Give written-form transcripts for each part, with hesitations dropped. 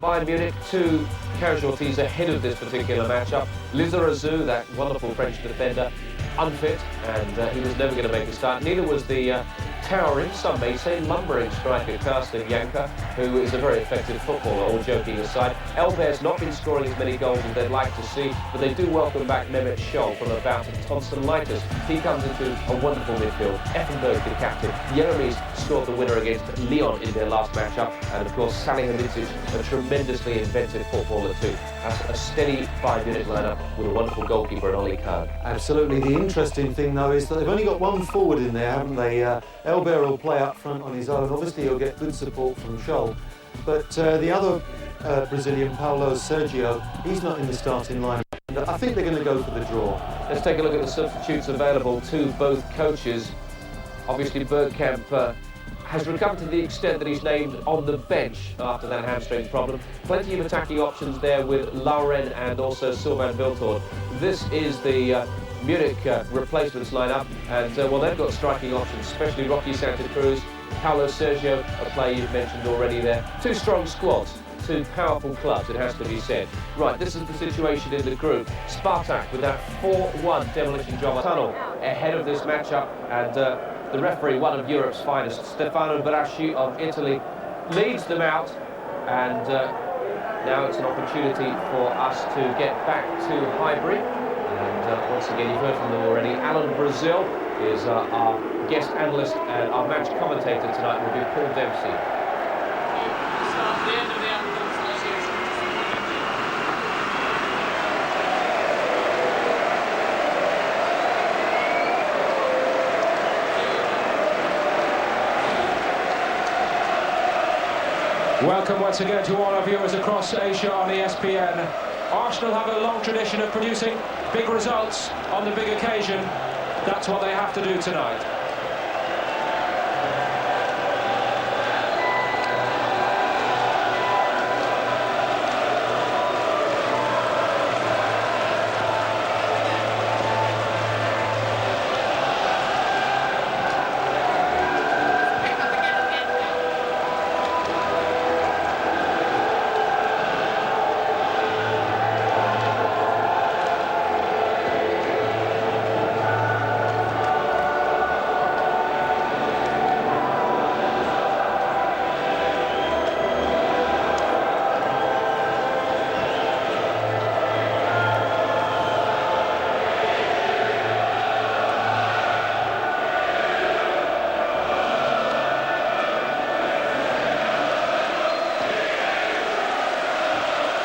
Bayern Munich, 2 casualties ahead of this particular matchup. Lizarazu, that wonderful French defender, unfit, and he was never going to make a start. Neither was the towering, some may say, lumbering striker Carsten Janker, who is a very effective footballer, all joking aside. Elber's not been scoring as many goals as they'd like to see, but they do welcome back Mehmet Scholl from a bout of tonsillitis. He comes into a wonderful midfield. Effenberg, the captain. Jeremies scored the winner against Lyon in their last matchup, and of course Salihamidzic, a tremendously inventive footballer too. That's a steady Bayern Munich lineup with a wonderful goalkeeper in Oli Kahn. Absolutely. The interesting thing though is that they've only got one forward in there, haven't they? Elber will play up front on his own. Obviously he'll get good support from Scholl, but the other Brazilian, Paulo Sergio, he's not in the starting lineup. And I think they're going to go for the draw. Let's take a look at the substitutes available to both coaches. Obviously Bergkamp has recovered to the extent that he's named on the bench after that hamstring problem. Plenty of attacking options there with Lauren and also Sylvain Wiltord. This is the Munich replacements lineup, and well, they've got striking options, especially Rocky Santa Cruz, Paulo Sergio, a player you've mentioned already there. 2 strong squads, 2 powerful clubs, it has to be said. Right, this is the situation in the group. Spartak with that 4-1 demolition job. Tunnel ahead of this matchup, and the referee, one of Europe's finest, Stefano Braschi of Italy, leads them out, and now it's an opportunity for us to get back to Highbury. And once again, you've heard from them already. Alan Brazil is our guest analyst, and our match commentator tonight will be Paul Dempsey. Welcome once again to all our viewers across Asia on ESPN. Arsenal have a long tradition of producing big results on the big occasion. That's what they have to do tonight.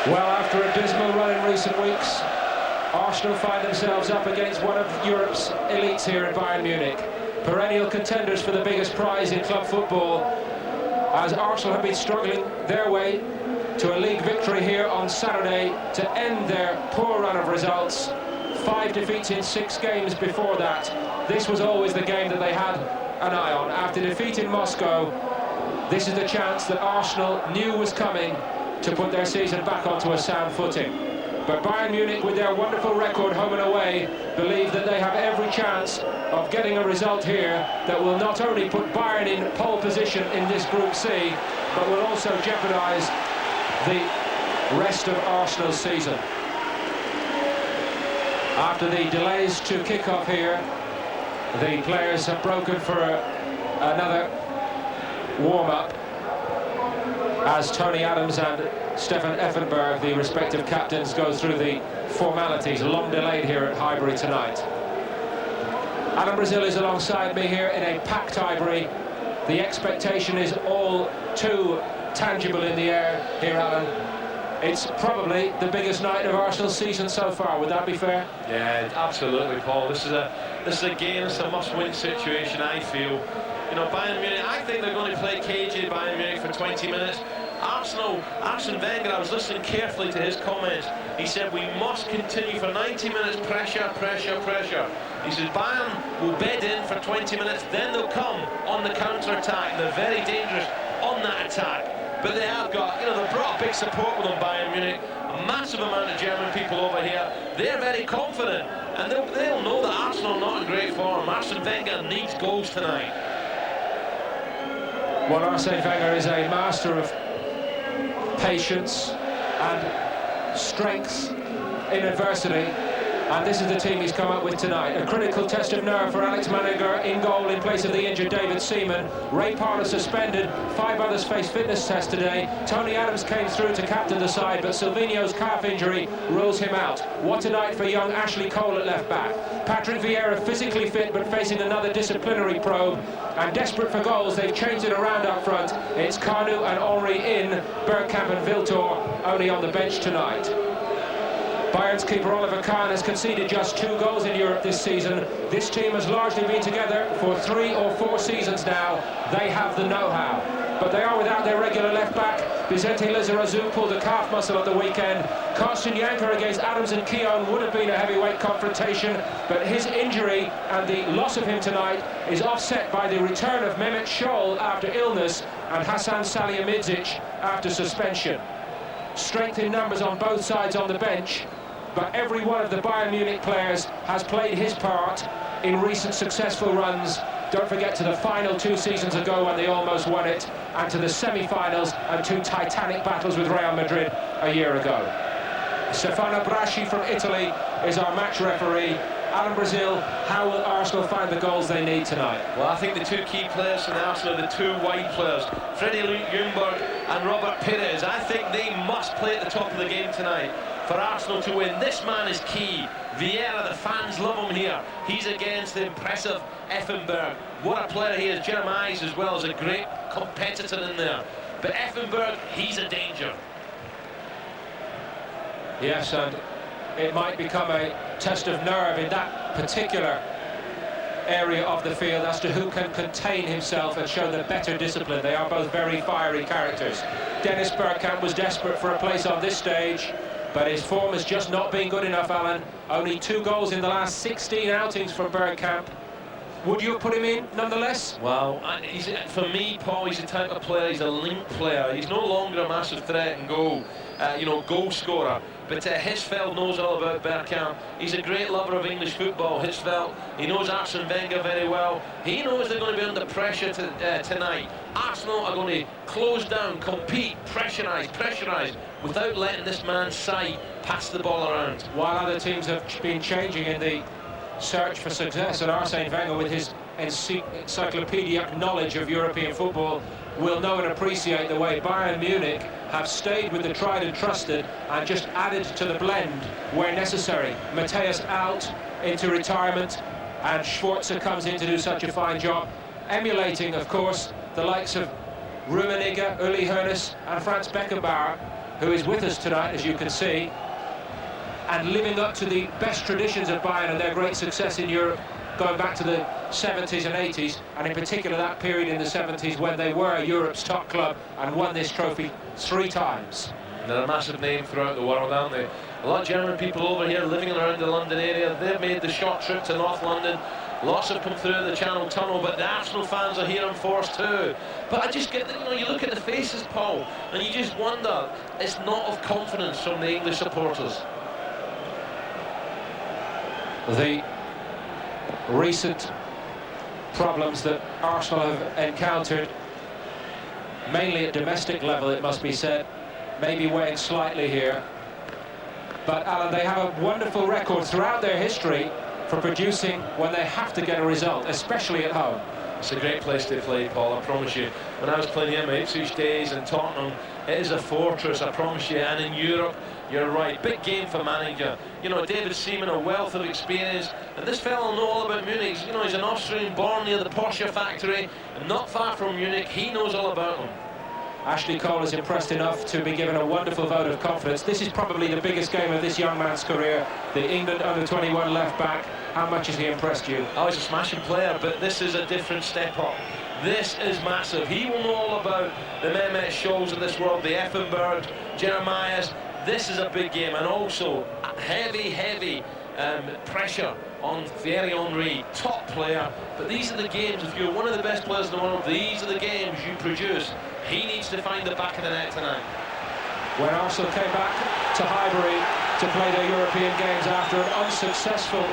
Well, after a dismal run in recent weeks, Arsenal find themselves up against one of Europe's elites here in Bayern Munich. Perennial contenders for the biggest prize in club football, as Arsenal have been struggling their way to a league victory here on Saturday to end their poor run of results. 5 defeats in 6 games before that. This was always the game that they had an eye on. After defeat in Moscow, this is the chance that Arsenal knew was coming to put their season back onto a sound footing. But Bayern Munich, with their wonderful record home and away, believe that they have every chance of getting a result here that will not only put Bayern in pole position in this Group C, but will also jeopardise the rest of Arsenal's season. After the delays to kick off here, the players have broken for another warm-up, as Tony Adams and Stefan Effenberg, the respective captains, go through the formalities, long delayed here at Highbury tonight. Alan Brazil is alongside me here in a packed Highbury. The expectation is all too tangible in the air here, Alan. It's probably the biggest night of Arsenal's season so far, would that be fair? Yeah, absolutely, Paul. This is a game, it's a must-win situation, I feel. You know, Bayern Munich, I think they're going to play cagey Bayern Munich for 20 minutes. Arsene Wenger, I was listening carefully to his comments. He said we must continue for 90 minutes, pressure, pressure, pressure. He says Bayern will bed in for 20 minutes, then they'll come on the counter-attack. They're very dangerous on that attack. But they have got, you know, they've brought a big support with them, Bayern Munich. A massive amount of German people over here. They're very confident, and they'll know that Arsenal are not in great form. Arsene Wenger needs goals tonight. Well, Arsene Wenger is a master of patience and strength in adversity. And this is the team he's come up with tonight. A critical test of nerve for Alex Manninger in goal in place of the injured David Seaman. Ray Parlour suspended. 5 others face fitness test today. Tony Adams came through to captain the side, but Silvinho's calf injury rules him out. What a night for young Ashley Cole at left back. Patrick Vieira physically fit but facing another disciplinary probe. And desperate for goals, they've changed it around up front. It's Carnu and Henry in, Bergkamp and Viltor only on the bench tonight. Bayern's keeper Oliver Kahn has conceded just 2 goals in Europe this season. This team has largely been together for 3 or 4 seasons now. They have the know-how. But they are without their regular left-back. Vicente Lizarazu pulled a calf muscle at the weekend. Carsten Janker against Adams and Keown would have been a heavyweight confrontation, but his injury and the loss of him tonight is offset by the return of Mehmet Scholl after illness and Hasan Salihamidzic after suspension. Strength in numbers on both sides on the bench, but every one of the Bayern Munich players has played his part in recent successful runs. Don't forget to the final 2 seasons ago when they almost won it, and to the semi-finals and 2 titanic battles with Real Madrid a year ago. Stefano Braschi from Italy is our match referee. Alan Brazil, how will Arsenal find the goals they need tonight? Well, I think the 2 key players from Arsenal are the 2 wide players, Freddie Ljungberg and Robert Pires. I think they must play at the top of the game tonight for Arsenal to win. This man is key. Vieira, the fans love him here. He's against the impressive Effenberg. What a player he is. Jeremiah as well as a great competitor in there. But Effenberg, he's a danger. Yes, and it might become a test of nerve in that particular area of the field as to who can contain himself and show the better discipline. They are both very fiery characters. Dennis Bergkamp was desperate for a place on this stage, but his form has just not been good enough, Alan. Only 2 goals in the last 16 outings for Bergkamp. Would you put him in nonetheless? Well, for me, Paul, he's the type of player, he's a link player. He's no longer a massive threat and goal scorer. But Hirschfeld knows all about Bergkamp. He's a great lover of English football, Hirschfeld. He knows Arsene Wenger very well. He knows they're going to be under pressure tonight. Arsenal are going to close down, compete, pressurise, without letting this man's side pass the ball around. While other teams have been changing in the search for success, and Arsene Wenger, with his encyclopedic knowledge of European football, will know and appreciate the way Bayern Munich have stayed with the tried and trusted and just added to the blend where necessary. Mateus out into retirement, and Schwarzer comes in to do such a fine job, emulating, of course, the likes of Rummenigge, Uli Hoeneß and Franz Beckenbauer, who is with us tonight, as you can see, and living up to the best traditions of Bayern and their great success in Europe, going back to the 70s and 80s, and in particular that period in the 70s when they were Europe's top club and won this trophy 3 times. They're a massive name throughout the world, aren't they? A lot of German people over here living around the London area. They've made the short trip to North London. Lots have come through the Channel Tunnel, but the Arsenal fans are here in force too. But I just get, you look at the faces, Paul, and you just wonder, it's not of confidence from the English supporters. The recent problems that Arsenal have encountered, mainly at domestic level, it must be said, maybe weighing slightly here. But Alan, they have a wonderful record throughout their history for producing when they have to get a result, especially at home. It's a great place to play, Paul, I promise you. When I was playing here in my Ipswich days in Tottenham, it is a fortress, I promise you. And in Europe, you're right, big game for manager. David Seaman, a wealth of experience, and this fellow will know all about Munich. He's an Austrian born near the Porsche factory, and not far from Munich. He knows all about them. Ashley Cole is impressed enough to be given a wonderful vote of confidence. This is probably the biggest game of this young man's career. The England under-21 left-back. How much has he impressed you? Oh, he's a smashing player, but this is a different step up. This is massive. He will know all about the Mehmet Scholls of this world, the Effenberg, Jeremiah's. This is a big game, and also heavy pressure on Thierry Henry, top player. But these are the games, if you're one of the best players in the world, these are the games you produce. He needs to find the back of the net tonight. When Arsenal came back to Highbury to play their European games after an unsuccessful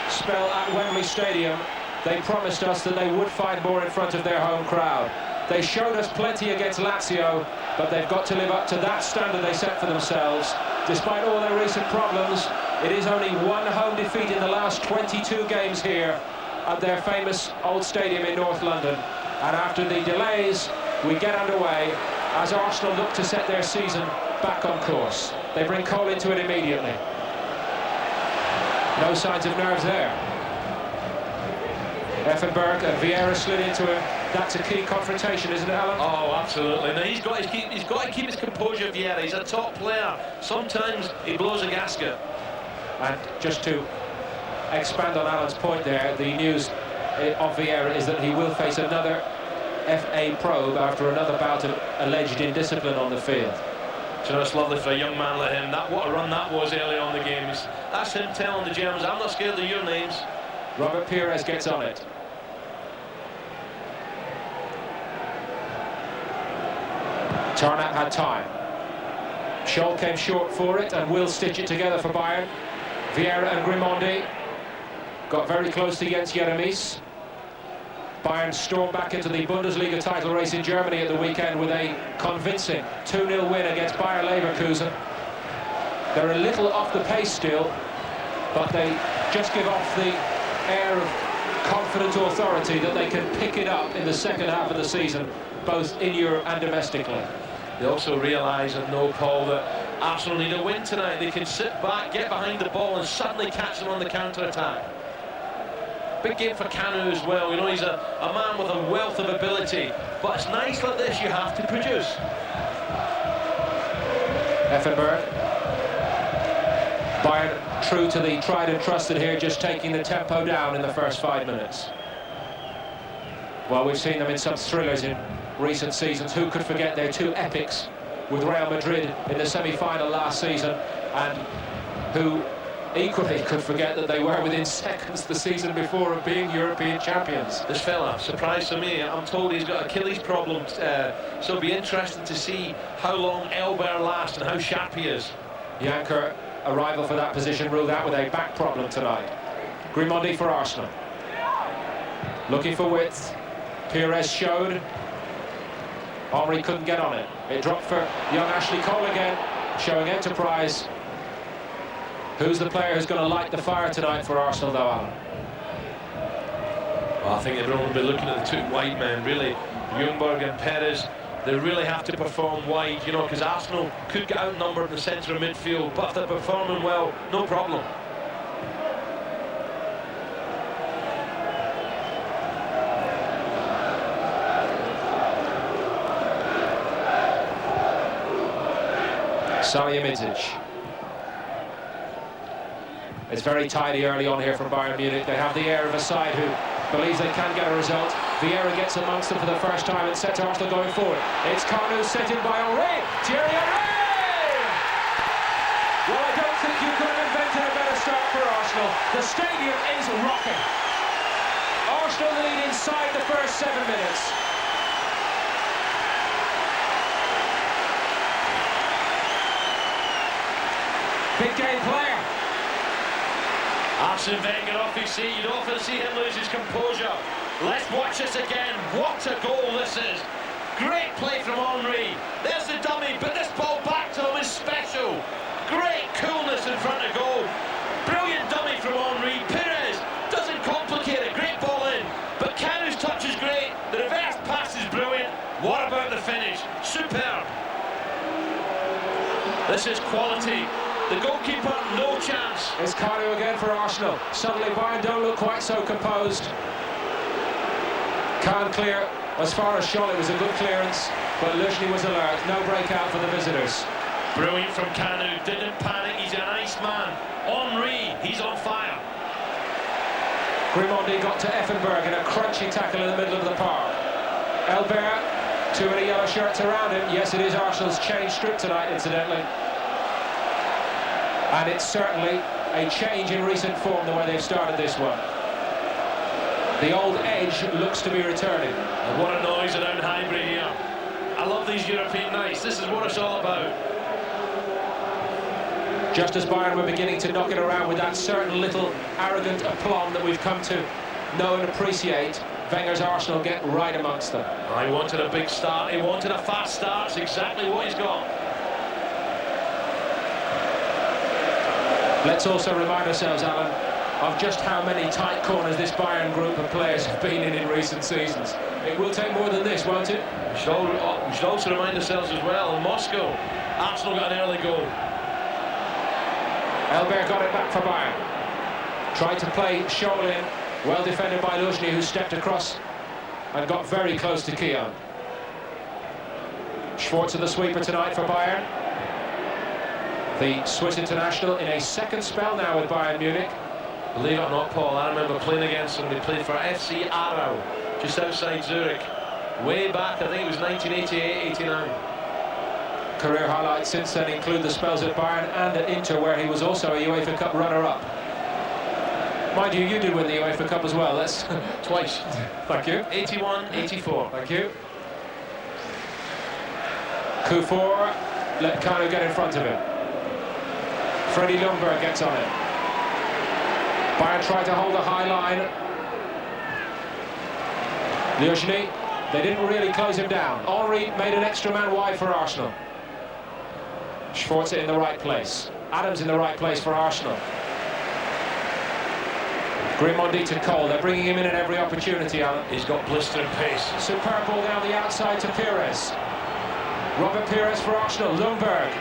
spell at Wembley Stadium, they promised us that they would find more in front of their home crowd. They showed us plenty against Lazio, but they've got to live up to that standard they set for themselves. Despite all their recent problems, it is only one home defeat in the last 22 games here at their famous old stadium in North London. And after the delays, we get underway as Arsenal look to set their season back on course. They bring Cole into it immediately. No signs of nerves there. Effenberg and Vieira slid into him. That's a key confrontation, isn't it, Alan? Oh, absolutely. Now he's got to keep his composure, Vieira. He's a top player. Sometimes he blows a gasket. And just to expand on Alan's point there, the news of Vieira is that he will face another FA probe after another bout of alleged indiscipline on the field. So it's lovely for a young man like him. What a run that was early on in the game. That's him telling the Germans, I'm not scared of your names. Robert Pires gets on it. Tarnack had time. Scholl came short for it and will stitch it together for Bayern. Vieira and Grimondi got very close to Jens Jeremies. Bayern stormed back into the Bundesliga title race in Germany at the weekend with a convincing 2-0 win against Bayer Leverkusen. They're a little off the pace still, but they just give off the air of confident authority that they can pick it up in the second half of the season, both in Europe and domestically. They also realise and know, Paul, that Arsenal need a win tonight. They can sit back, get behind the ball and suddenly catch them on the counter-attack. Big game for Kanu as well. You know, he's a man with a wealth of ability, but it's nights like this you have to produce. Effenberg. Bayern true to the tried and trusted here, just taking the tempo down in the first 5 minutes. Well, we've seen them in some thrillers in recent seasons. Who could forget their two epics with Real Madrid in the semi-final last season, and who equally could forget that they were within seconds the season before of being European champions. This fella, surprise to me, I'm told he's got Achilles problems, so it'll be interesting to see how long Elber lasts and how sharp he is. Janker, a rival for that position, ruled out with a back problem tonight. Grimondi for Arsenal. Looking for width. Pires showed. Henry couldn't get on it. It dropped for young Ashley Cole again, showing enterprise. Who's the player who's going to light the fire tonight for Arsenal, though, Alan? Well, I think everyone will be looking at the two wide men, really. Ljungberg and Perez, they really have to perform wide, you know, because Arsenal could get outnumbered in the centre of midfield, but if they're performing well, no problem. Salihamidzic. It's very tidy early on here from Bayern Munich. They have the air of a side who believes they can get a result. Vieira gets amongst them for the first time and sets Arsenal going forward. It's Kanu sent in by Henry. Thierry Henry! Well, I don't think you could have invented a better start for Arsenal. The stadium is rocking. Arsenal lead inside the first 7 minutes. Big game player. Arsene Wenger off his seat. You'd often see him lose his composure. Let's watch this again. What a goal this is. Great play from Henry. There's the dummy, but this ball back to him is special. Great coolness in front of goal. Brilliant dummy from Henry. Pires doesn't complicate it. Great ball in. But Kanu's touch is great. The reverse pass is brilliant. What about the finish? Superb. This is quality. The goalkeeper, no chance. It's Kanu again for Arsenal. Suddenly Bayern don't look quite so composed. Can't clear. As far as Scholl, it was a good clearance, but Luzhny was alert. No breakout for the visitors. Brilliant from Kanu. Didn't panic. He's a nice man. Henry, he's on fire. Grimondi got to Effenberg in a crunchy tackle in the middle of the park. Elber, too many yellow shirts around him. Yes, it is Arsenal's change strip tonight, incidentally. And it's certainly a change in recent form, the way they've started this one. The old edge looks to be returning. And what a noise around Highbury here. I love these European nights. This is what it's all about. Just as Bayern were beginning to knock it around with that certain little arrogant aplomb that we've come to know and appreciate, Wenger's Arsenal get right amongst them. I wanted a big start, he wanted a fast start, it's exactly what he's got. Let's also remind ourselves, Alan, of just how many tight corners this Bayern group of players have been in recent seasons. It will take more than this, won't it? We should also remind ourselves as well, in Moscow, Arsenal got an early goal. Elber got it back for Bayern. Tried to play Scholl in, well defended by Luzhny, who stepped across and got very close to Keown. Schwarzer the sweeper tonight for Bayern. The Swiss international in a second spell now with Bayern Munich. Believe it or not, Paul, I remember playing against him. They played for FC Aarau, just outside Zurich. Way back, I think it was 1988-89. Career highlights since then include the spells at Bayern and at Inter, where he was also a UEFA Cup runner-up. Mind you, you did win the UEFA Cup as well. That's twice. Thank you. 81, 84. Thank you. Kufor let Kanu get in front of him. Freddie Ljungberg gets on it. Bayern tried to hold a high line. Luzhny, they didn't really close him down. Henry made an extra man wide for Arsenal. Schwarzer in the right place. Adams in the right place for Arsenal. Grimondi to Cole. They're bringing him in at every opportunity, Alan. He's got blistering pace. Superb ball down the outside to Pires. Robert Pires for Arsenal. Ljungberg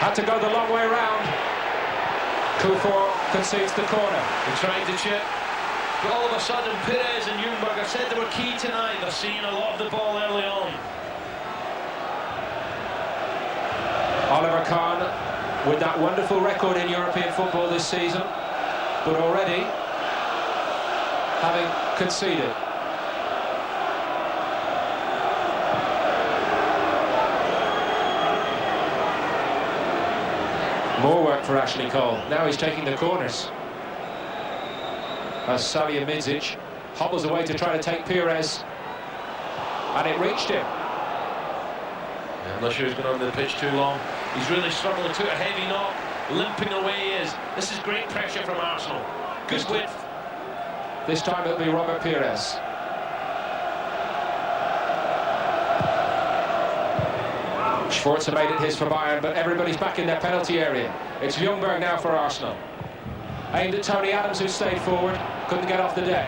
had to go the long way round. Kufor concedes the corner. He tried to chip, but all of a sudden Pires and Ljungberg have said they were key tonight. They're seeing a lot of the ball early on. Oliver Kahn with that wonderful record in European football this season, but already having conceded. More work for Ashley Cole. Now he's taking the corners. As Savia Midzic hobbles away to try to take Pires, and it reached him. I'm not sure he's been on the pitch too long. He's really struggled, took a heavy knock, limping away he is. This is great pressure from Arsenal. Good width. This time it'll be Robert Pires. Schwarzer made it his for Bayern, but everybody's back in their penalty area. It's Ljungberg now for Arsenal. Aimed at Tony Adams, who stayed forward, couldn't get off the deck.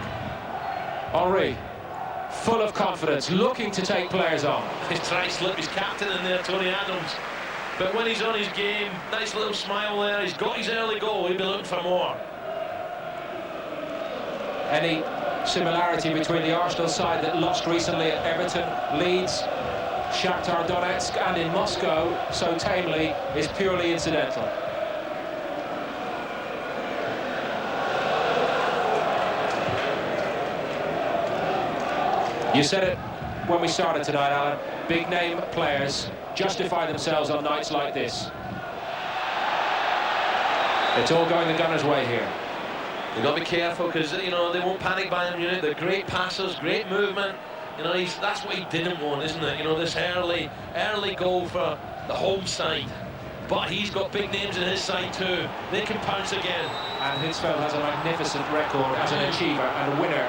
Henry, full of confidence, looking to take players on. He's trying to slip his captain in there, Tony Adams. But when he's on his game, nice little smile there, he's got his early goal, he'll be looking for more. Any similarity between the Arsenal side that lost recently at Everton, Leeds, Shakhtar Donetsk and in Moscow so tamely is purely incidental. You said it when we started tonight, Alan. Big name players justify themselves on nights like this. It's all going the Gunners' way here. You've got to be careful because, you know, they won't panic Bayern Munich. They're great passers, great movement. You know, that's what he didn't want, isn't it? You know, this early goal for the home side. But he's got big names in his side too. They can pounce again. And Hitzfeld has a magnificent record as an achiever and a winner.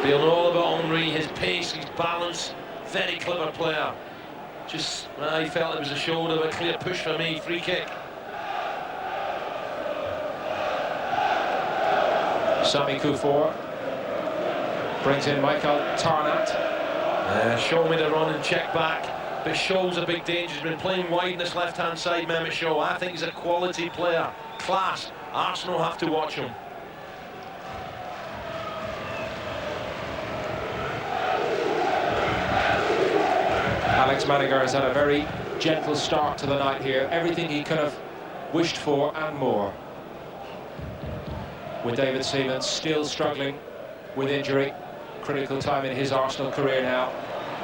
Feeling all about Henry, his pace, his balance. Very clever player. Just, I felt it was a shoulder, a clear push for me. Free kick. Sami Kufor brings in Michael Tarnat. Show me the run and check back. But Scholl's a big danger. He's been playing wide in this left-hand side, Mehmet Scholl. I think he's a quality player. Class. Arsenal have to watch him. Alex Maniger has had a very gentle start to the night here. Everything he could have wished for and more. With David Seaman still struggling with injury. Critical time in his Arsenal career now.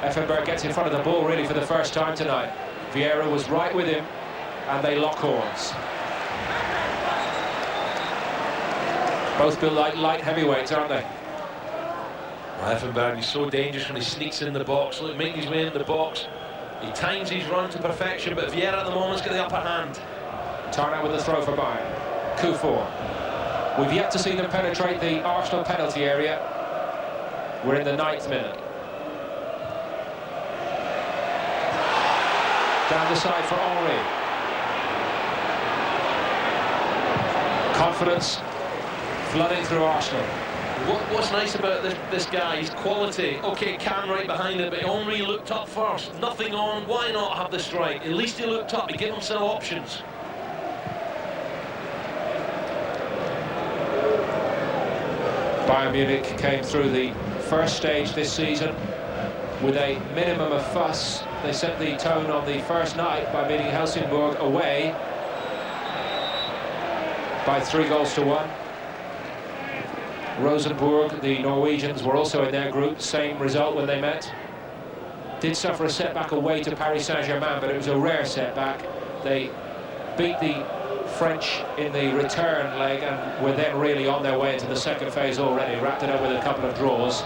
Effenberg gets in front of the ball really for the first time tonight. Vieira was right with him and they lock horns. Both built like light heavyweights, aren't they? Effenberg is so dangerous when he sneaks in the box. Look, making his way into the box. He times his run to perfection, but Vieira at the moment's got the upper hand. Tarnat with the throw for Bayern. Kufor. We've yet to see them penetrate the Arsenal penalty area. We're in the 9th minute. Down the side for Henry. Confidence flooding through Arsenal. What's nice about this guy, his quality. Okay, Can right behind it, but Henry looked up first. Nothing on, why not have the strike? At least he looked up, he gave himself options. Bayern Munich came through the first stage this season with a minimum of fuss. They set the tone on the first night by beating Helsingborg away by 3-1. Rosenborg, the Norwegians, were also in their group, same result when they met. Did suffer a setback away to Paris Saint-Germain, but it was a rare setback. They beat the French in the return leg and were then really on their way into the second phase already, wrapped it up with a couple of draws.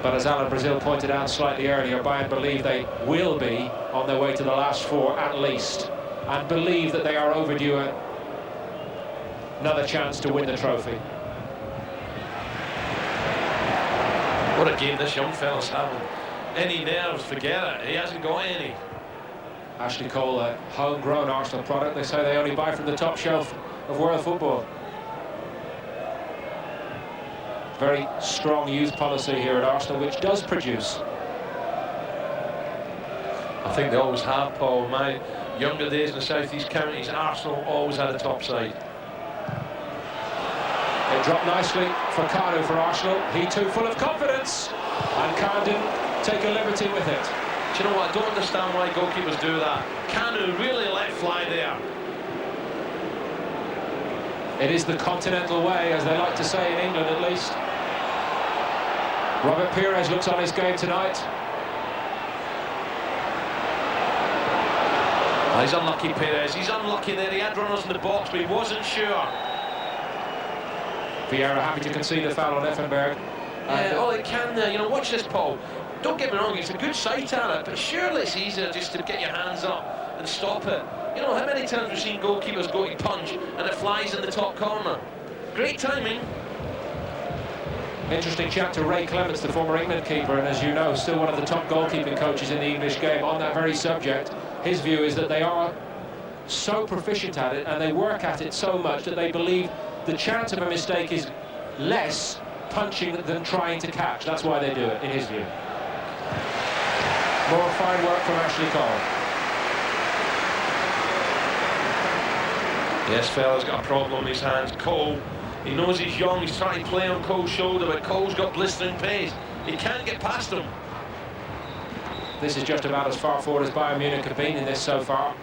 But as Alan Brazil pointed out slightly earlier, Bayern believe they will be on their way to the last 4 at least, and believe that they are overdue another chance to win the trophy. What a game this young fella's having. Any nerves, forget it. He hasn't got any. Ashley Cole, a homegrown Arsenal product. They say they only buy from the top shelf of world football. Very strong youth policy here at Arsenal, which does produce. I think they always have, Paul. In my younger days in the South East counties, Arsenal always had a top side. It dropped nicely for Kanu for Arsenal. He too full of confidence, and Khan didn't take a liberty with it. Do you know what? I don't understand why goalkeepers do that. Kanu really let fly there. It is the continental way, as they like to say in England at least. Robert Pires looks on his game tonight. Oh, he's unlucky, Pires. He's unlucky there. He had runners in the box, but he wasn't sure. Vieira happy to concede a foul on Effenberg. Yeah, oh, they can there. You know, watch this, Paul. Don't get me wrong, it's a good sight at it, but surely it's easier just to get your hands up and stop it. You know, how many times we've seen goalkeepers go to punch and it flies in the top corner? Great timing. Interesting chat to Ray Clements, the former England keeper, and as you know, still one of the top goalkeeping coaches in the English game on that very subject. His view is that they are so proficient at it and they work at it so much that they believe the chance of a mistake is less punching than trying to catch. That's why they do it, in his view. More fine work from Ashley Cole. Yes, fella's got a problem on his hands. Cole, he knows he's young, he's trying to play on Cole's shoulder, but Cole's got blistering pace. He can't get past him. This is just about as far forward as Bayern Munich have been in this so far.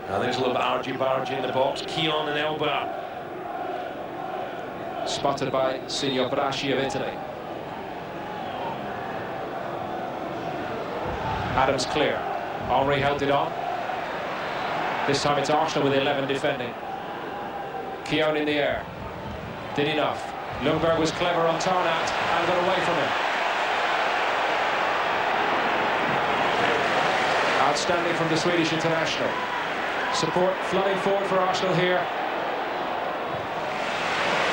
Now there's a little bit argy-bargy in the box. Keon and Elba. Spotted by Signor Braschi of Italy. Adams clear. Henry held it on. This time it's Arsenal with 11 defending. Keown in the air. Did enough. Ljungberg was clever on Tarnat and got away from him. Outstanding from the Swedish international. Support flooding forward for Arsenal here.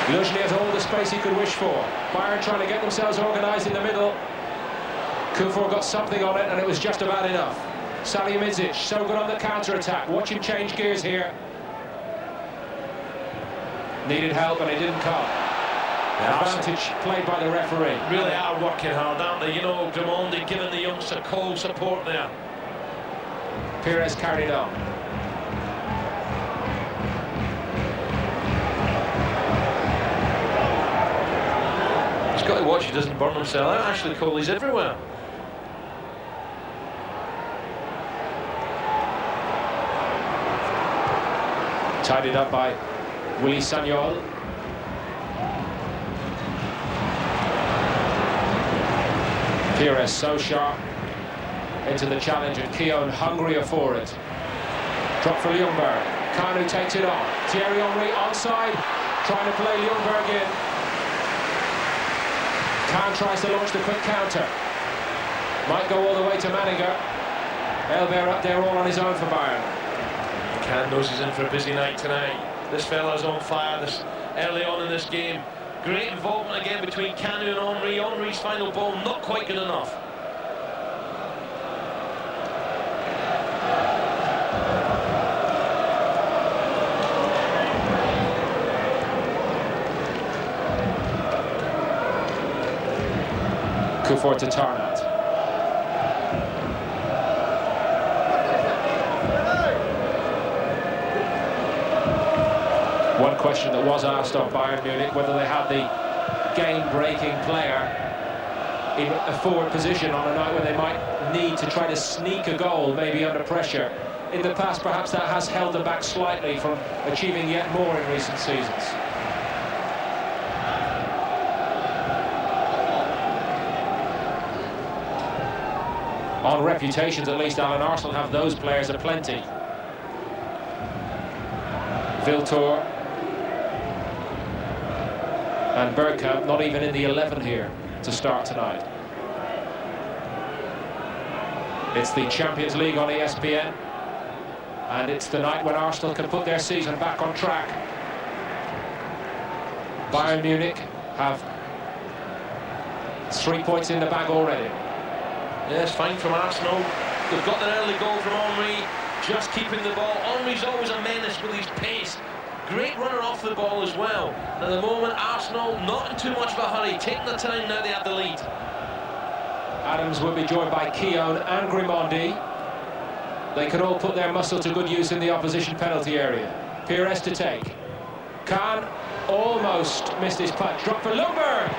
Luzhny has all the space he could wish for. Bayern trying to get themselves organised in the middle. Kufor got something on it and it was just about enough. Salihamidzic, so good on the counter-attack. Watch him change gears here. Needed help and it didn't come. Advantage played by the referee. Really are working hard, aren't they? You know, Dramondi giving the youngster Cole support there. Pires carried on. He's got to watch he doesn't burn himself out. Ashley Cole, he's everywhere. Tidied up by Willy Sagnol. Pires so sharp into the challenge and Keown hungrier for it. Drop for Ljungberg. Kanu takes it on. Thierry Henry onside, trying to play Ljungberg in. Khan tries to launch the quick counter. Might go all the way to Manninger. Elber up there all on his own for Bayern. Can knows he's in for a busy night tonight. This fella's on fire this early on in this game. Great involvement again between Kanu and Henry. Henry's final ball not quite good enough. Kufor to Tarnat. One question that was asked of Bayern Munich, whether they had the game-breaking player in a forward position on a night when they might need to try to sneak a goal, maybe under pressure. In the past, perhaps that has held them back slightly from achieving yet more in recent seasons. On reputations, at least, Alan, Arsenal have those players aplenty. Viltor and Bergkamp not even in the 11 here to start tonight. It's the Champions League on ESPN, and it's the night when Arsenal can put their season back on track. Bayern Munich have 3 points in the bag already. Yes, fine from Arsenal. They've got an early goal from Henry, just keeping the ball. Henry's always a menace with his pace. Great runner off the ball as well. At the moment, Arsenal not in too much of a hurry, taking the time now they have the lead. Adams will be joined by Keown and Grimondi. They can all put their muscle to good use in the opposition penalty area. Pires to take. Khan almost missed his putt. Drop for Ljungberg.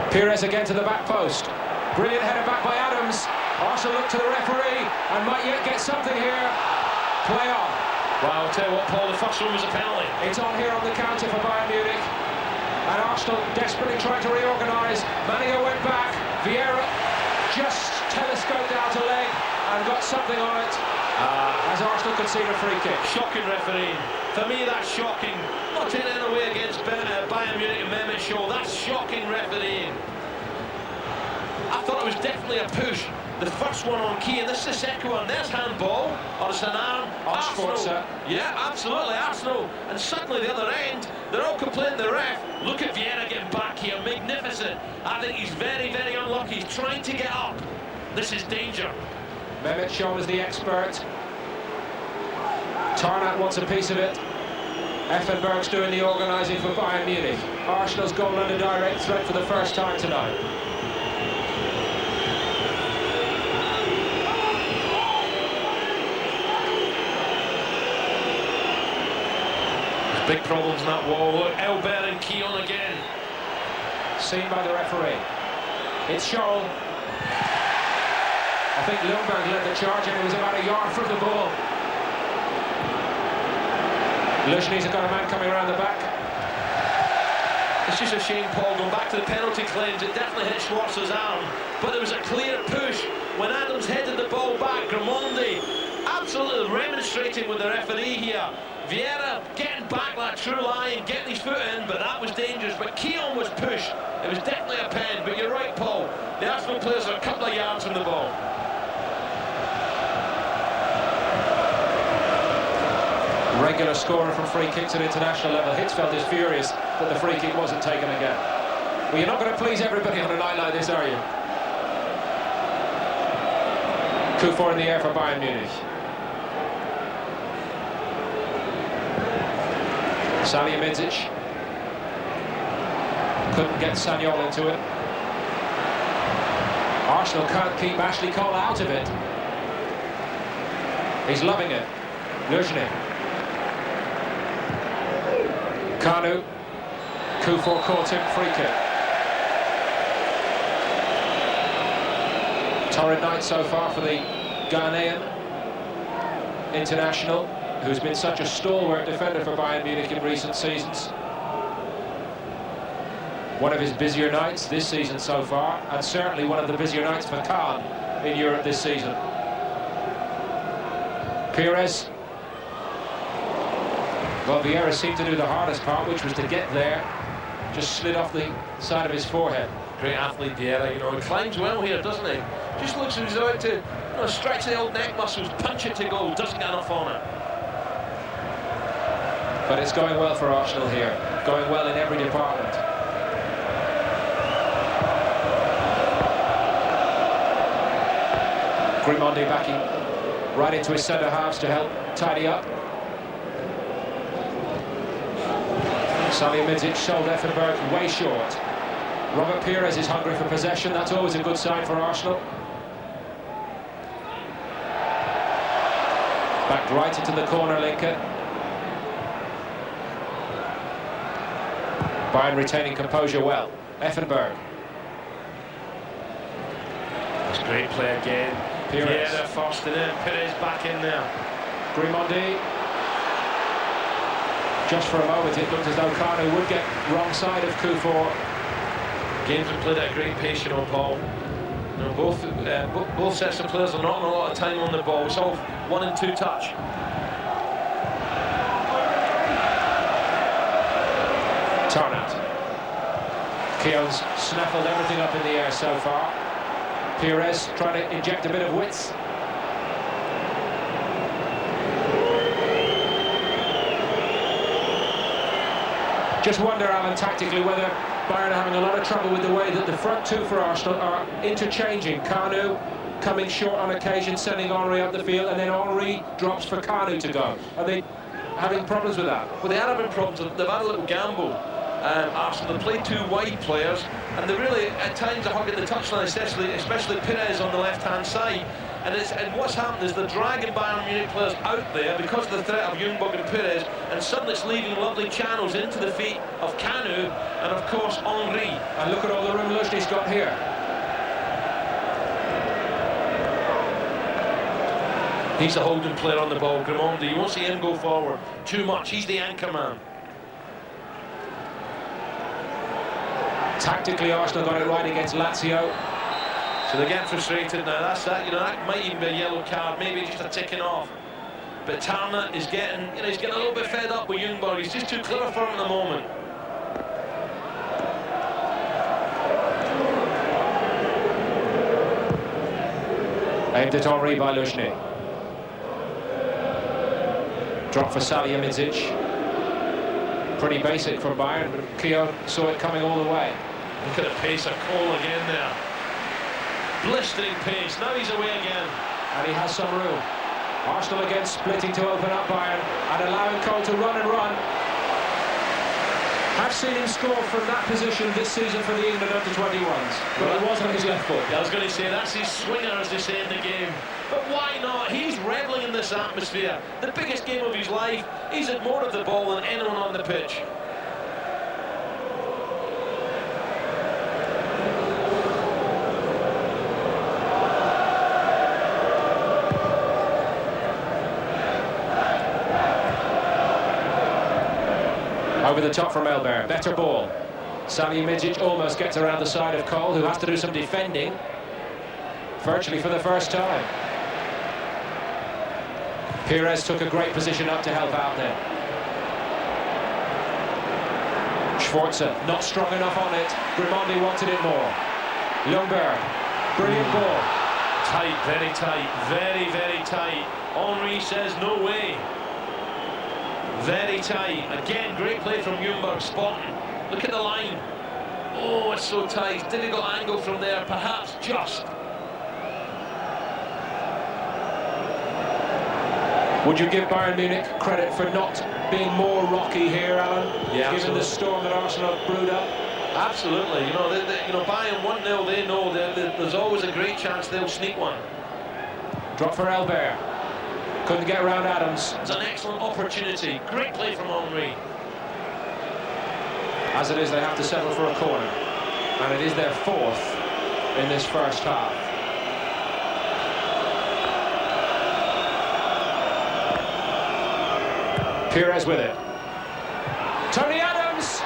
Pires again to the back post. Brilliant header back by Adams. Arsenal look to the referee and might yet get something here. Play on. Well, I'll tell you what, Paul, the first one was a penalty. It's on here on the counter for Bayern Munich. And Arsenal desperately trying to reorganise. Manninger went back. Vieira just telescoped out a leg and got something on it. As Arsenal concede a free kick. Shocking refereeing. For me, that's shocking. Not taking it away against Bayern Munich and Mehmet Scholl. That's shocking refereeing. I thought it was definitely a push. The first one on Key, and this is the second one. There's handball, or it's an arm. Arsenal. Yeah, absolutely, Arsenal. And suddenly the other end, they're all complaining the ref. Look at Vieira getting back here, magnificent. I think he's very, very unlucky. He's trying to get up. This is danger. Mehmet Scholl is the expert. Tarnat wants a piece of it. Effenberg's doing the organising for Bayern Munich. Arsenal's goal under direct threat for the first time tonight. Big problems in that wall. Look, Elber and Keown again. Seen by the referee. It's Scholl. I think Ljungberg led the charge and he was about a yard from the ball. Luzhny's got a man coming around the back. It's just a shame, Paul, going back to the penalty claims, it definitely hit Schwarzer's arm, but there was a clear push when Adams headed the ball back. Grimondi absolutely remonstrating with the referee here. Vieira getting back that true line, getting his foot in, but that was dangerous. But Keown was pushed. It was definitely a pen, but you're right, Paul. The Arsenal players are a couple of yards from the ball. Regular scorer from free kicks at international level. Hitzfeld is furious that the free kick wasn't taken again. Well, you're not going to please everybody on a night like this, are you? Kufor in the air for Bayern Munich. Salihamidzic couldn't get Sagnol into it. Arsenal can't keep Ashley Cole out of it. He's loving it. Luzhny. Kanu. Kufor caught him, free kick. Torrid night so far for the Ghanaian international, who's been such a stalwart defender for Bayern Munich in recent seasons. One of his busier nights this season so far, and certainly one of the busier nights for Khan in Europe this season. Pires. Well, Vieira seemed to do the hardest part, which was to get there. Just slid off the side of his forehead. Great athlete, Vieira, you know, he climbs well here, doesn't he? Just looks as he's about to, you know, stretch the old neck muscles, punch it to goal, doesn't get enough on it. But it's going well for Arsenal here, going well in every department. Grimondi backing right into his centre halves to help tidy up. Salihamidzic sold Effenberg way short. Robert Pires is hungry for possession. That's always a good sign for Arsenal. Backed right into the corner, Lincoln. Bayern retaining composure well. Effenberg. That's great play again. Pires. Vieira first and then Pires back in there. Grimondi. Just for a moment it looked as though Kanu would get wrong side of Kufor. Games have played at great pace, you know, Paul. You know, both sets of players are not a lot of time on the ball. It's all 1 and 2 touch. Tarnat. Keown's snaffled everything up in the air so far. Pires trying to inject a bit of width. Just wonder, Alan, tactically whether Bayern are having a lot of trouble with the way that the front two for Arsenal are interchanging. Kanu coming short on occasion, sending Henry up the field, and then Henry drops for Kanu to go. Are they having problems with that? Well, they are having problems. They've had a little gamble. Arsenal, they play 2 wide players, and they really, at times, are hugging the touchline, especially Pires on the left-hand side. And what's happened is they're dragging Bayern Munich players out there because of the threat of Ljungberg and Pires, and suddenly it's leaving lovely channels into the feet of Kanu and, of course, Henry. And look at all the room Luzhny's got here. He's the holding player on the ball, Grimondi. You won't see him go forward too much. He's the anchor man. Tactically, Arsenal got it right against Lazio. So they're getting frustrated now. That's that. You know, that might even be a yellow card, maybe just a ticking off. But Tarnat is getting, you know, he's getting a little bit fed up with Ljungberg. He's just too clever for him at the moment. Aimed at Henry by Luzhny. Drop for Salihamidzic. Pretty basic from Bayern, but Keown saw it coming all the way. Look at the pace of Cole again there. Blistering pace. Now he's away again. And he has some room. Arsenal again splitting to open up Bayern and allowing Cole to run and run. I've seen him score from that position this season for the England under-21s, but it was on his left foot. I was going to say, that's his swinger, as they say in the game. But why not? He's reveling in this atmosphere. The biggest game of his life. He's had more of the ball than anyone on the pitch. Over the top from Elber, better ball. Salihamidzic almost gets around the side of Cole, who has to do some defending, virtually for the first time. Pires took a great position up to help out there. Schwarzer not strong enough on it. Grimondi wanted it more. Ljungberg, brilliant ball. Tight, very tight, very, very tight. Henry says no way. Very tight. Again, great play from Ljungberg, spotting. Look at the line. Oh, it's so tight. Difficult angle from there, perhaps just. Would you give Bayern Munich credit for not being more rocky here, Alan? Yeah, given the storm that Arsenal have brewed up? Absolutely. You know, Bayern 1-0, they know there's always a great chance they'll sneak one. Drop for Elber. Couldn't get around Adams. It's an excellent opportunity. Great play from Henry. As it is, they have to settle for a corner. And it is their 4th in this first half. Pires with it. Tony Adams!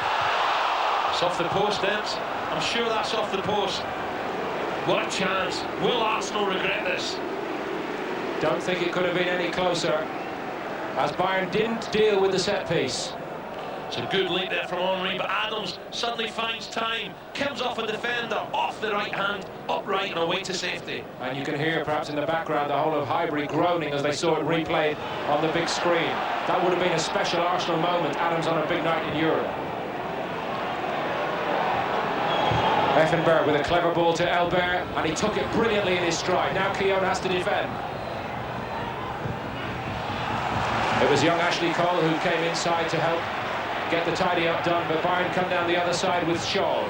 It's off the post, Debs. I'm sure that's off the post. What a chance. Will Arsenal regret this? Don't think it could have been any closer, as Bayern didn't deal with the set piece. It's a good link there from Henry, but Adams suddenly finds time, comes off a defender, off the right hand, upright and away to safety. And you can hear perhaps in the background the whole of Highbury groaning as they saw it replayed on the big screen. That would have been a special Arsenal moment, Adams on a big night in Europe. Effenberg with a clever ball to Elbert, and he took it brilliantly in his stride. Now Keown has to defend. It was young Ashley Cole who came inside to help get the tidy up done, but Bayern come down the other side with Shaw.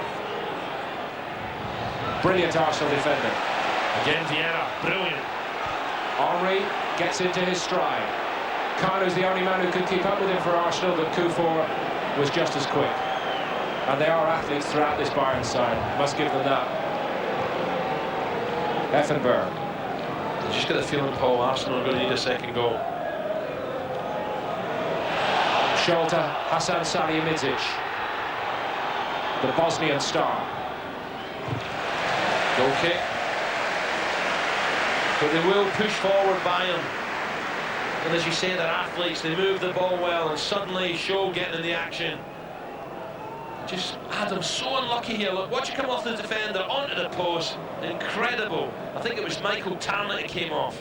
Brilliant Arsenal defender. Again Vieira, brilliant. Henry gets into his stride. Kanu's the only man who could keep up with him for Arsenal, but Kufor was just as quick. And they are athletes throughout this Bayern side, must give them that. Effenberg. You just get the feeling, Paul, Arsenal are going to need a second goal. Schulte, Hasan Salihamidzic, the Bosnian star. Goal kick. But they will push forward Bayern. And as you say, they're athletes, they move the ball well, and suddenly Shaw getting in the action. Just Adams so unlucky here. Look, watch it come off the defender onto the post. Incredible. I think it was Michael Tarnett who came off.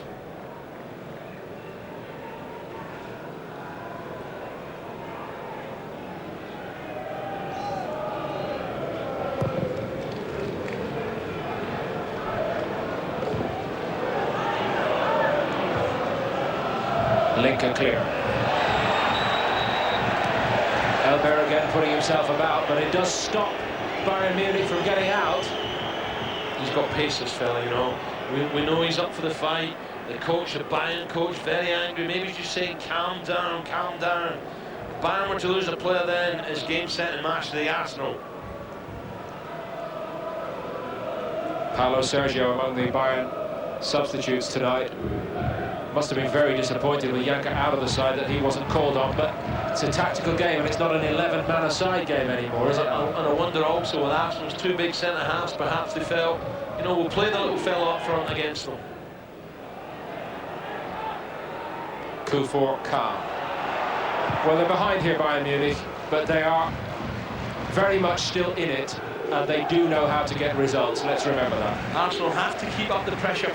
Linker clear. Elbert again putting himself about, but it does stop Bayern Munich from getting out. He's got pace, this fella, you know. We know he's up for the fight. The coach, the Bayern coach, very angry. Maybe he's just saying, calm down, calm down. If Bayern were to lose a player then, it's game, set and match to the Arsenal. Paulo Sergio among the Bayern substitutes tonight. Must have been very disappointed with Janka out of the side that he wasn't called on, but it's a tactical game and it's not an 11-man-a-side game anymore, is it? And I wonder also with Arsenal's two big centre-halves, perhaps they felt, you know, we'll play the little fella up front against them. Kufor calm. Well, they're behind here, Bayern Munich, but they are very much still in it, and they do know how to get results. Let's remember that. Arsenal have to keep up the pressure,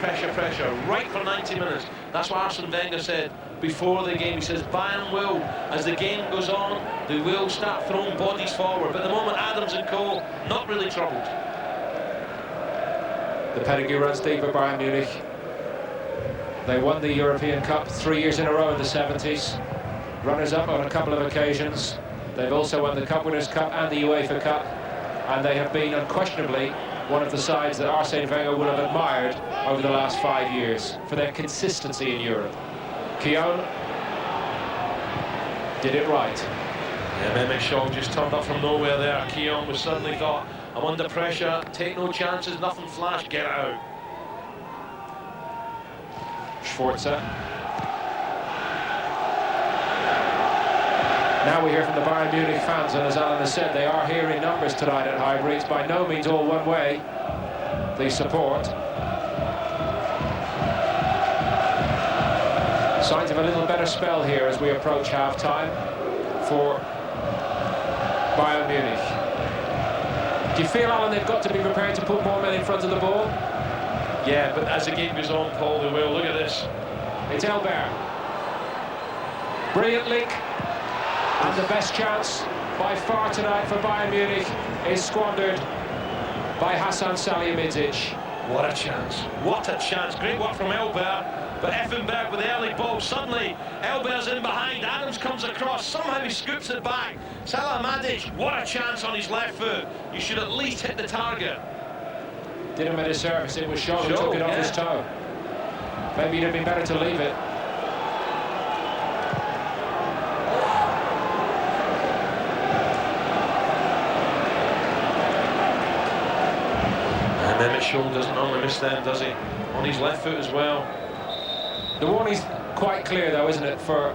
right for 90 minutes. That's what Arsene Wenger said before the game. He says Bayern will, as the game goes on, they will start throwing bodies forward. But at the moment, Adams and Cole, not really troubled. The pedigree runs deep at Bayern Munich. They won the European Cup 3 years in a row in the 70s. Runners-up on a couple of occasions. They've also won the Cup Winners' Cup and the UEFA Cup. And they have been unquestionably one of the sides that Arsene Wenger will have admired over the last 5 years for their consistency in Europe. Keown did it right. Yeah, Mehmet Shaw just turned up from nowhere there. Keown was suddenly thought, I'm under pressure, take no chances, nothing flash, get out. Schwarzer. Now we hear from the Bayern Munich fans, and as Alan has said, they are here in numbers tonight at Highbury. It's by no means all one way, the support. Signs of a little better spell here as we approach half-time for Bayern Munich. Do you feel, Alan, they've got to be prepared to put more men in front of the ball? Yeah, but as the game goes on, Paul, they will. Look at this. It's Elbert. Brilliant link. And the best chance by far tonight for Bayern Munich is squandered by Hasan Salihamidzic. What a chance. What a chance. Great work from Elbert. But Effenberg with the early ball. Suddenly, Elbert's in behind. Adams comes across. Somehow he scoops it back. Salihamidzic, what a chance on his left foot. You should at least hit the target. Did him a disservice. It was Shaw who took it off his toe. Maybe it'd have been better to leave it. Mehmet Shaw doesn't normally miss them, does he? On his left foot as well. The warning's quite clear, though, isn't it, for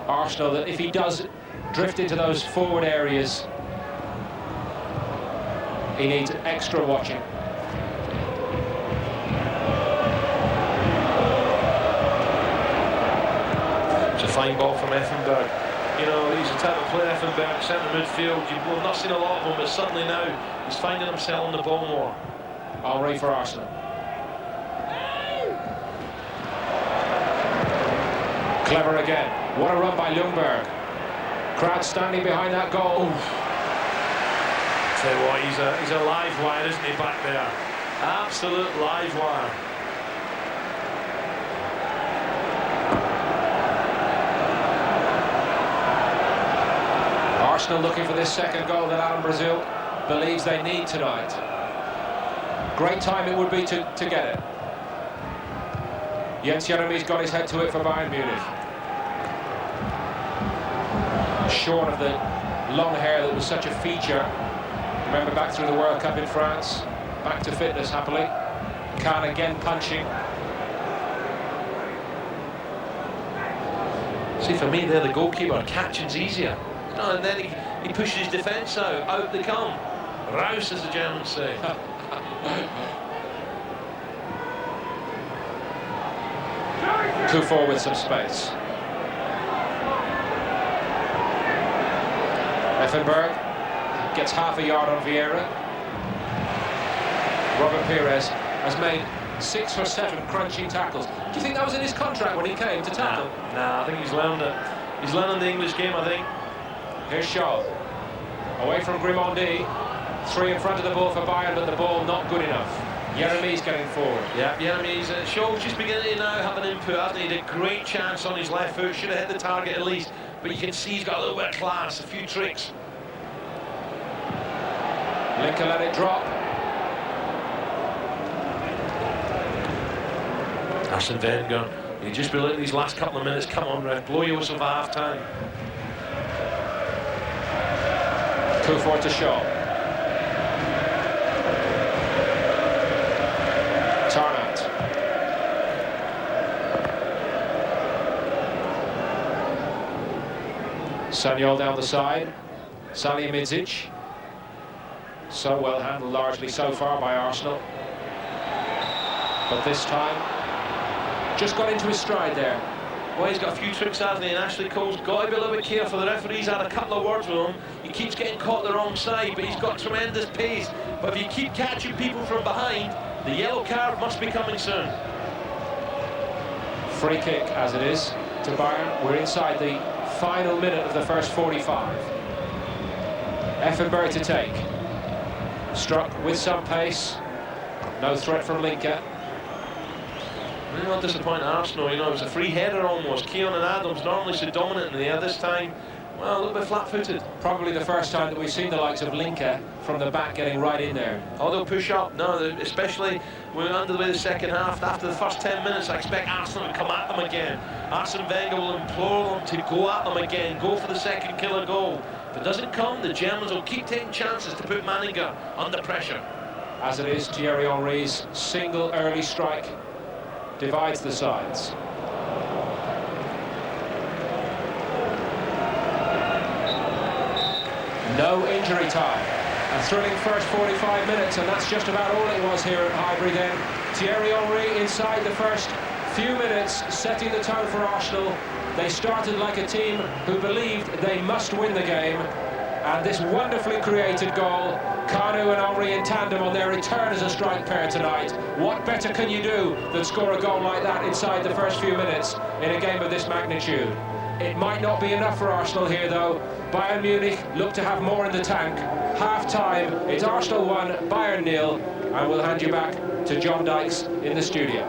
Arsenal, that if he does drift into those forward areas, he needs extra watching. It's a fine ball from Effenberg. You know, he's the type of player, Effenberg, centre midfield. We've not seen a lot of him, but suddenly now he's finding himself on the ball more. Henry for Arsenal. Clever again. What a run by Ljungberg. Crowd standing behind that goal. Tell you what, he's a live wire, isn't he, back there? Absolute live wire. Arsenal looking for this second goal that Alan Brazil believes they need tonight. Great time it would be to get it. Jens Jeremy's got his head to it for Bayern Munich. Shorn of the long hair that was such a feature. Remember back through the World Cup in France. Back to fitness happily. Kahn again punching. See, for me, they're the goalkeeper. Catching's easier. No, and then he pushes his defence out they come. Raus, as the Germans say. Kufur with some space. Effenberg gets half a yard on Vieira. Robert Pires has made 6 or 7 crunching tackles. Do you think that was in his contract when he came to tackle? Nah, I think he's learned it. He's learning the English game, I think. Here's Shaw. Away from Grimondi. 3 in front of the ball for Bayern, but the ball not good enough. Jeremy's getting forward. Yeah, Jeremy's Shaw's just beginning to now have an input, hasn't he? He had a great chance on his left foot, should have hit the target at least, but you can see he's got a little bit of class, a few tricks. Linker let it drop. Arsene Wenger, you just be letting these last couple of minutes, come on, ref, blow your whistle for half time. Kufur to Shaw. Tarnat. Sanyol down the side. Salihamidzic. So well handled largely so far by Arsenal. But this time, just got into his stride there. Well, he's got a few tricks, hasn't he? And Ashley Cole's got to be a little bit careful. The referee's had a couple of words with him. He keeps getting caught the wrong side, but he's got tremendous pace. But if you keep catching people from behind, the yellow card must be coming soon. Free kick as it is to Bayern. We're inside the final minute of the first 45. Effenberg to take. Struck with some pace. No threat from Linker. Really not disappointing Arsenal, you know, it was a free header almost. Keown and Adams normally so dominant in the air, this time, well, a little bit flat-footed. Probably the first time that we've seen the likes of Linker from the back getting right in there. Oh, they'll push up, no, especially when we're under the way the second half. After the first 10 minutes, I expect Arsenal to come at them again. Arsene Wenger will implore them to go at them again, go for the second killer goal. If it doesn't come, the Germans will keep taking chances to put Manninger under pressure. As it is, Thierry Henry's single early strike divides the sides. No injury time. A thrilling first 45 minutes, and that's just about all it was here at Highbury then. Thierry Henry inside the first few minutes, setting the tone for Arsenal. They started like a team who believed they must win the game. And this wonderfully created goal, Kanu and Henry in tandem on their return as a strike pair tonight. What better can you do than score a goal like that inside the first few minutes in a game of this magnitude? It might not be enough for Arsenal here though. Bayern Munich look to have more in the tank. Half time, it's Arsenal 1, Bayern 0, and we'll hand you back to John Dykes in the studio.